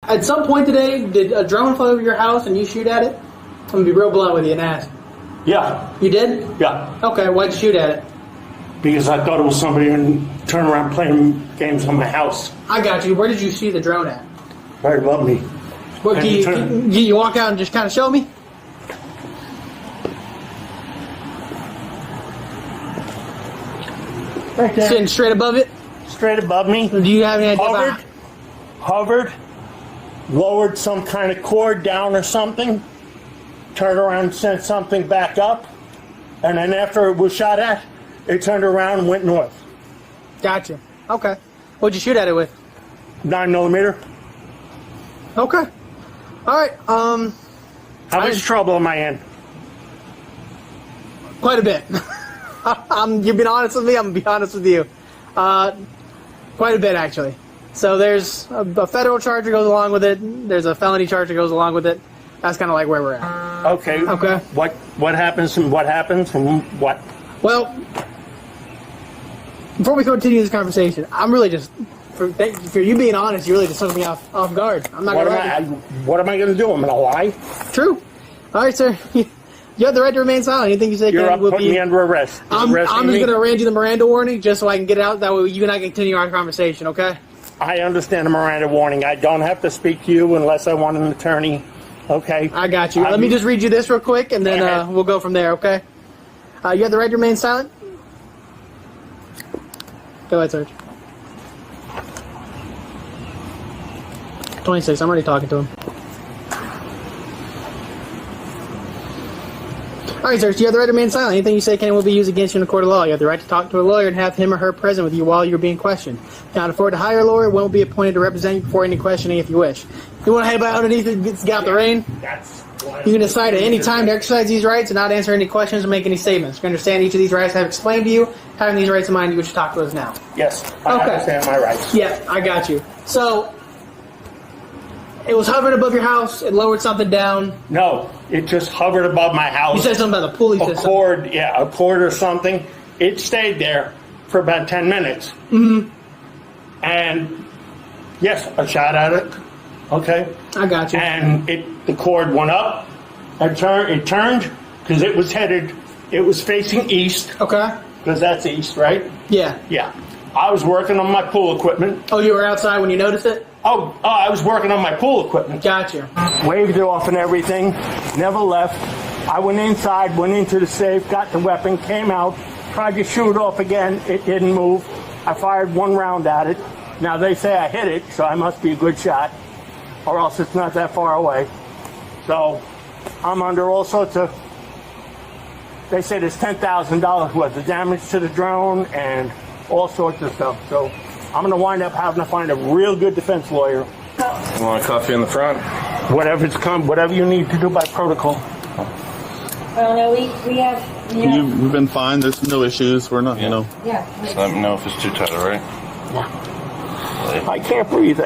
At some point today, did a drone fly over your house and you shoot at it? I'm going to be real blunt with you and ask. Yeah. You did? Yeah. Okay, why'd you shoot at it? Because I thought it was somebody and turn around playing games on my house. I got you. Where did you see the drone at? Right above me. What, can you walk out and just kind of show me? Right there. Sitting straight above it? Straight above me. Do you have any idea? Hovered, lowered some kind of cord down or something, turned around and sent something back up, and then after it was shot at, it turned around and went north. Gotcha. Okay. What'd you shoot at it with? 9mm. Okay. All right. How much trouble am I in? Quite a bit. You've been honest with me. I'm gonna be honest with you. Quite a bit, actually. So there's a federal charge that goes along with it. There's a felony charge that goes along with it. That's kind of like where we're at. Okay. Okay. What happens and what happens and what? Well, before we continue this conversation, I'm really just for you being honest. You really just took me off guard. I'm not gonna lie. What am I going to do? I'm going to lie? True. All right, sir. You have the right to remain silent. Anything you say will put me under arrest. I'm just going to arrange you the Miranda warning just so I can get it out. That way you and I can continue our conversation, okay? I understand the Miranda warning. I don't have to speak to you unless I want an attorney, okay? I got you. Let me just read you this real quick, and then we'll go from there, okay? You have the right to remain silent? Go ahead, Serge. 26. I'm already talking to him. All right, sir. So you have the right to remain silent. Anything you say can and will be used against you in a court of law. You have the right to talk to a lawyer and have him or her present with you while you're being questioned. You cannot afford to hire a lawyer. One will be appointed to represent you before any questioning if you wish. If you want to head out underneath it, get out the rain. You can decide at any time to exercise these rights and not answer any questions or make any statements. You can understand each of these rights I have explained to you. Having these rights in mind, you wish to talk to us now. Yes, I understand my rights. Yeah, I got you. So, it was hovering above your house. It lowered something down. No, it just hovered above my house. You said something about the pulley system. A cord or something. It stayed there for about 10 minutes. Mm-hmm. And, yes, I shot at it. Okay? I got you. And the cord went up. It turned because it was facing east. Okay. Because that's east, right? Yeah. Yeah. I was working on my pool equipment. Oh, you were outside when you noticed it? Oh, I was working on my pool equipment. Gotcha. Waved it off and everything. Never left. I went inside, went into the safe, got the weapon, came out, tried to shoot it off again. It didn't move. I fired one round at it. Now they say I hit it, so I must be a good shot, or else it's not that far away. So I'm under all sorts of, they say there's $10,000 worth of damage to the drone and all sorts of stuff. So I'm going to wind up having to find a real good defense lawyer. You want a coffee in the front? Whatever you need to do by protocol. Well, no, we have. You've been fine. There's no issues. We're not, Yeah. Just let me know if it's too tight, all right? I can't breathe.